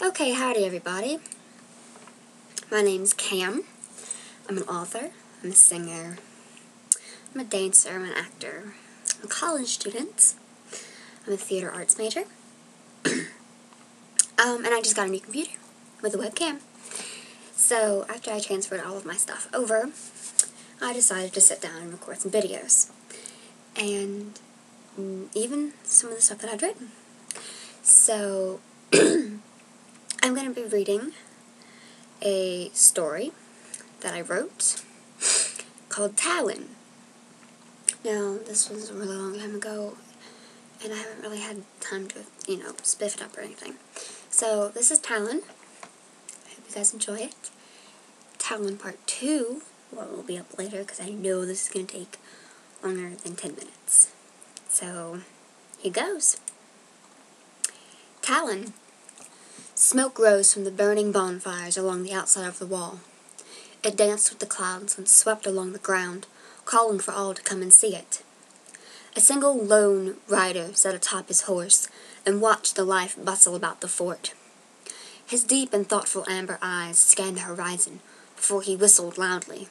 Okay, howdy everybody. My name's Cam. I'm an author, I'm a singer, I'm a dancer, I'm an actor, I'm a college student, I'm a theater arts major, and I just got a new computer with a webcam. So after I transferred all of my stuff over, I decided to sit down and record some videos. And even some of the stuff that I've written. So I'm going to be reading a story that I wrote called Talon. Now, this was a really long time ago, and I haven't really had time to, spiff it up or anything. So, this is Talon. I hope you guys enjoy it. Talon Part 2 will be up later, because I know this is going to take longer than 10 minutes. So, here goes. Talon. Smoke rose from the burning bonfires along the outside of the wall. It danced with the clouds and swept along the ground, calling for all to come and see it. A single lone rider sat atop his horse and watched the life bustle about the fort. His deep and thoughtful amber eyes scanned the horizon before he whistled loudly.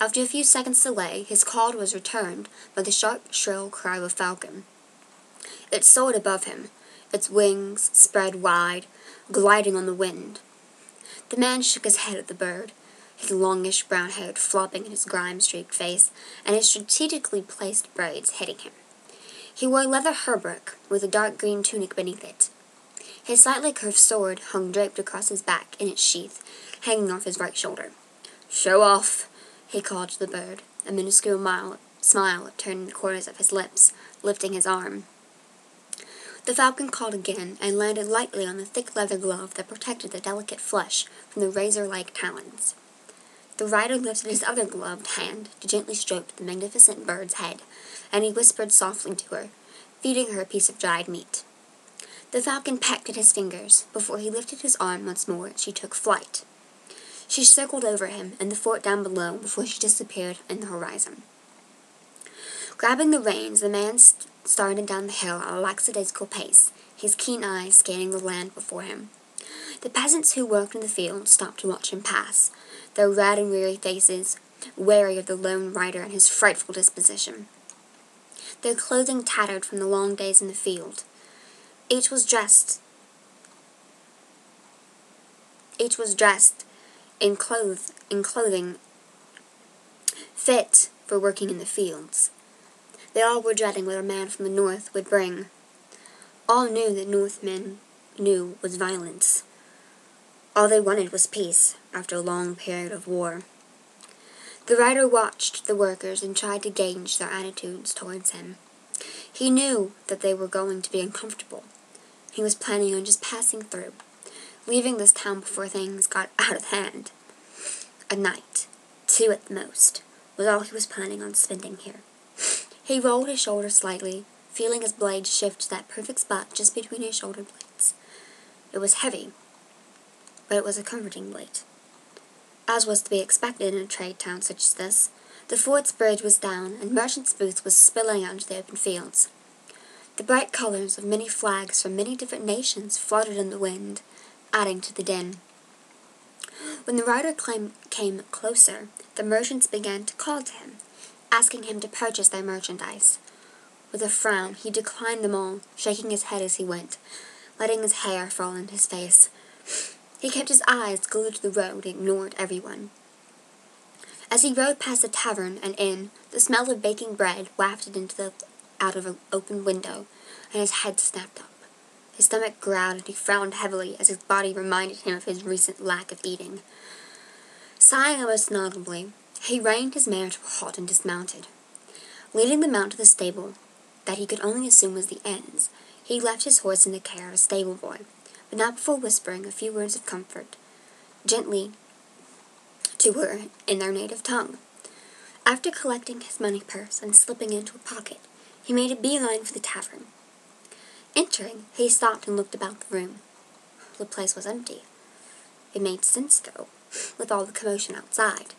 After a few seconds' delay, his call was returned by the sharp, shrill cry of a falcon. It soared above him, its wings spread wide, gliding on the wind. The man shook his head at the bird, his longish brown hair flopping in his grime-streaked face, and his strategically placed braids hitting him. He wore a leather hauberk with a dark green tunic beneath it. His slightly curved sword hung draped across his back in its sheath, hanging off his right shoulder. "Show off," he called to the bird, a minuscule smile turning the corners of his lips, lifting his arm. The falcon called again and landed lightly on the thick leather glove that protected the delicate flesh from the razor-like talons. The rider lifted his other gloved hand to gently stroke the magnificent bird's head, and he whispered softly to her, feeding her a piece of dried meat. The falcon pecked at his fingers before he lifted his arm once more and she took flight. She circled over him and the fort down below before she disappeared in the horizon. Grabbing the reins, the man started down the hill at a lackadaisical pace, his keen eyes scanning the land before him. The peasants who worked in the field stopped to watch him pass, their red and weary faces wary of the lone rider and his frightful disposition. Their clothing tattered from the long days in the field. Each was dressed in clothing fit for working in the fields. They all were dreading what a man from the north would bring. All knew that Northmen knew was violence. All they wanted was peace after a long period of war. The rider watched the workers and tried to gauge their attitudes towards him. He knew that they were going to be uncomfortable. He was planning on just passing through, leaving this town before things got out of hand. A night, 2 at the most, was all he was planning on spending here. He rolled his shoulders slightly, feeling his blade shift to that perfect spot just between his shoulder blades. It was heavy, but it was a comforting weight. As was to be expected in a trade town such as this, the fort's bridge was down and merchants' booths was spilling out into the open fields. The bright colors of many flags from many different nations fluttered in the wind, adding to the din. When the rider came closer, the merchants began to call to him, asking him to purchase their merchandise. With a frown, he declined them all, shaking his head as he went, letting his hair fall in his face. He kept his eyes glued to the road and ignored everyone. As he rode past the tavern and inn, the smell of baking bread wafted out of an open window, and his head snapped up. His stomach growled and he frowned heavily as his body reminded him of his recent lack of eating. Sighing almost inaudibly, he reined his mare to a halt and dismounted. Leading the mount to the stable that he could only assume was the inn's, he left his horse in the care of a stable boy, but not before whispering a few words of comfort, gently to her in their native tongue. After collecting his money purse and slipping into a pocket, he made a beeline for the tavern. Entering, he stopped and looked about the room. The place was empty. It made sense, though, with all the commotion outside.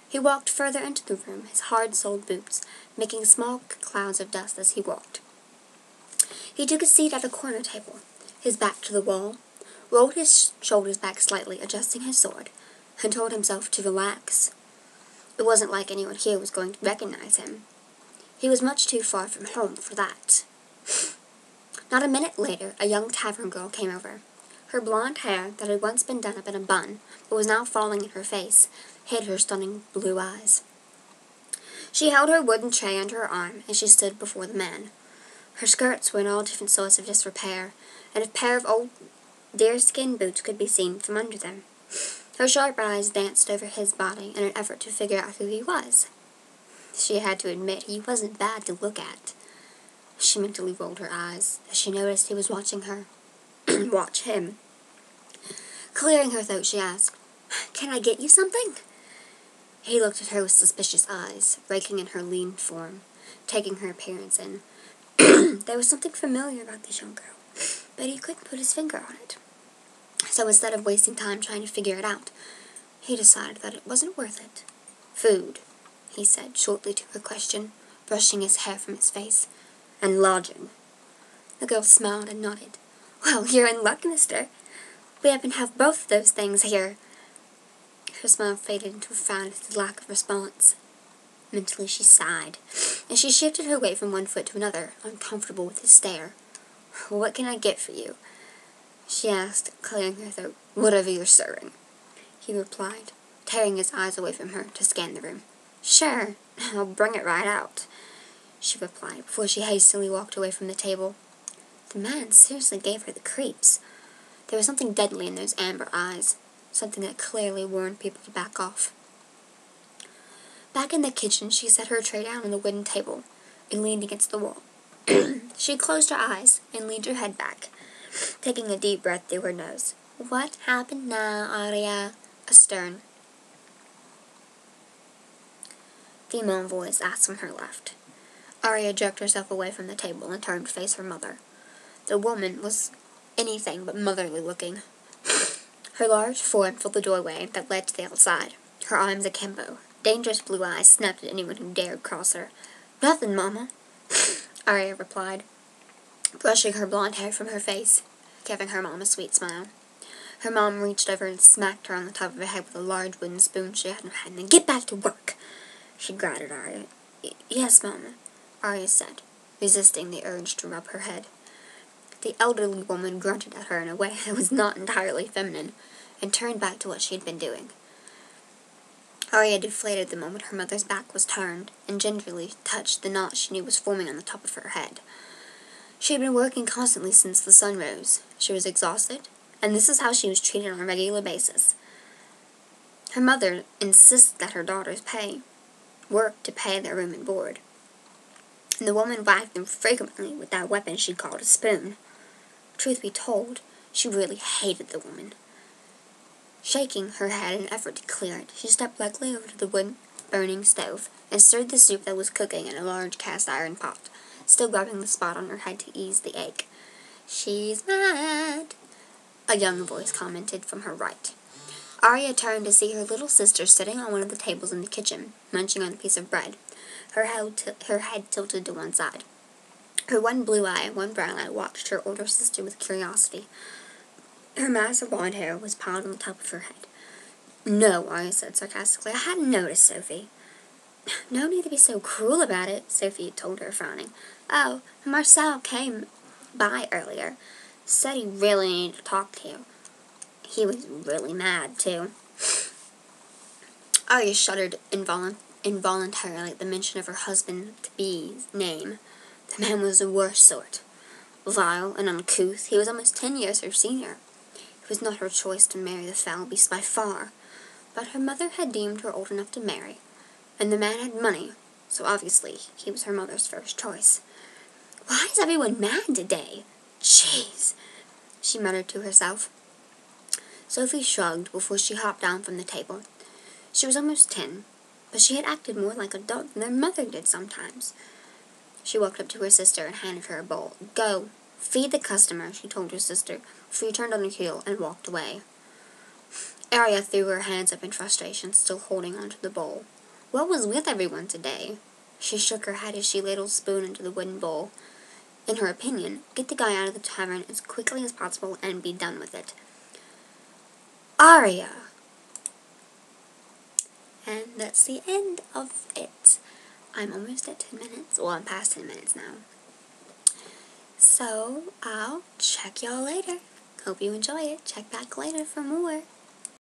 He walked further into the room, his hard-soled boots making small clouds of dust as he walked. He took a seat at a corner table, his back to the wall, rolled his shoulders back slightly, adjusting his sword, and told himself to relax. It wasn't like anyone here was going to recognize him. He was much too far from home for that. Not a minute later, a young tavern girl came over. Her blonde hair, that had once been done up in a bun, but was now falling in her face, hid her stunning blue eyes. She held her wooden tray under her arm as she stood before the man. Her skirts were in all different sorts of disrepair, and a pair of old deerskin boots could be seen from under them. Her sharp eyes danced over his body in an effort to figure out who he was. She had to admit he wasn't bad to look at. She mentally rolled her eyes as she noticed he was watching her. Watch him. Clearing her throat, she asked, "Can I get you something?" He looked at her with suspicious eyes, raking in her lean form, taking her appearance in. There was something familiar about this young girl, but he couldn't put his finger on it. So instead of wasting time trying to figure it out, he decided that it wasn't worth it. "Food," he said shortly to her question, brushing his hair from his face. "And lodging." The girl smiled and nodded. "Well, you're in luck, mister. We happen to have both of those things here." Her smile faded into a frown at the lack of response. Mentally she sighed, and she shifted her weight from one foot to another, uncomfortable with his stare. "What can I get for you?" she asked, clearing her throat. "Whatever you're serving," he replied, tearing his eyes away from her to scan the room. "Sure, I'll bring it right out," she replied, before she hastily walked away from the table. The man seriously gave her the creeps. There was something deadly in those amber eyes, something that clearly warned people to back off. Back in the kitchen, she set her tray down on the wooden table and leaned against the wall. She closed her eyes and leaned her head back, taking a deep breath through her nose. "What happened now, Arya?" A stern, female voice asked from her left. Arya jerked herself away from the table and turned to face her mother. The woman was anything but motherly looking. Her large form filled the doorway that led to the outside, her arms akimbo. Dangerous blue eyes snapped at anyone who dared cross her. "Nothing, Mama," Arya replied, brushing her blonde hair from her face, giving her mom a sweet smile. Her mom reached over and smacked her on the top of her head with a large wooden spoon she had in her hand. "Then get back to work," she growled at Arya. "Yes, Mama," Arya said, resisting the urge to rub her head. The elderly woman grunted at her in a way that was not entirely feminine, and turned back to what she had been doing. Arya deflated the moment her mother's back was turned, and gingerly touched the knot she knew was forming on the top of her head. She had been working constantly since the sun rose. She was exhausted, and this is how she was treated on a regular basis. Her mother insisted that her daughters work to pay their room and board, and the woman whacked them frequently with that weapon she called a spoon. Truth be told, she really hated the woman. Shaking her head in an effort to clear it, she stepped lightly over to the wood-burning stove and stirred the soup that was cooking in a large cast-iron pot, still grabbing the spot on her head to ease the ache. "She's mad," a young voice commented from her right. Arya turned to see her little sister sitting on one of the tables in the kitchen, munching on a piece of bread, her head tilted to one side. Her one blue eye and one brown eye watched her older sister with curiosity. Her mass of blonde hair was piled on the top of her head. "No," Arya said sarcastically. "I hadn't noticed, Sophie." "No need to be so cruel about it," Sophie told her, frowning. "Oh, Marcel came by earlier. Said he really needed to talk to you. He was really mad, too." Arya shuddered involuntarily at the mention of her husband-to-be's name. The man was the worst sort. Vile and uncouth, he was almost 10 years her senior. It was not her choice to marry the foul beast by far, but her mother had deemed her old enough to marry, and the man had money, so obviously he was her mother's first choice. "Why is everyone mad today? Jeez," she muttered to herself. Sophie shrugged before she hopped down from the table. She was almost 10, but she had acted more like a dog than their mother did sometimes. She walked up to her sister and handed her a bowl. "Go, feed the customer," she told her sister, before she turned on her heel and walked away. Arya threw her hands up in frustration, still holding onto the bowl. What was with everyone today? She shook her head as she ladled a spoon into the wooden bowl. In her opinion, get the guy out of the tavern as quickly as possible and be done with it. Aria. And that's the end of it. I'm almost at 10 minutes. Well, I'm past 10 minutes now. So, I'll check y'all later. Hope you enjoy it. Check back later for more.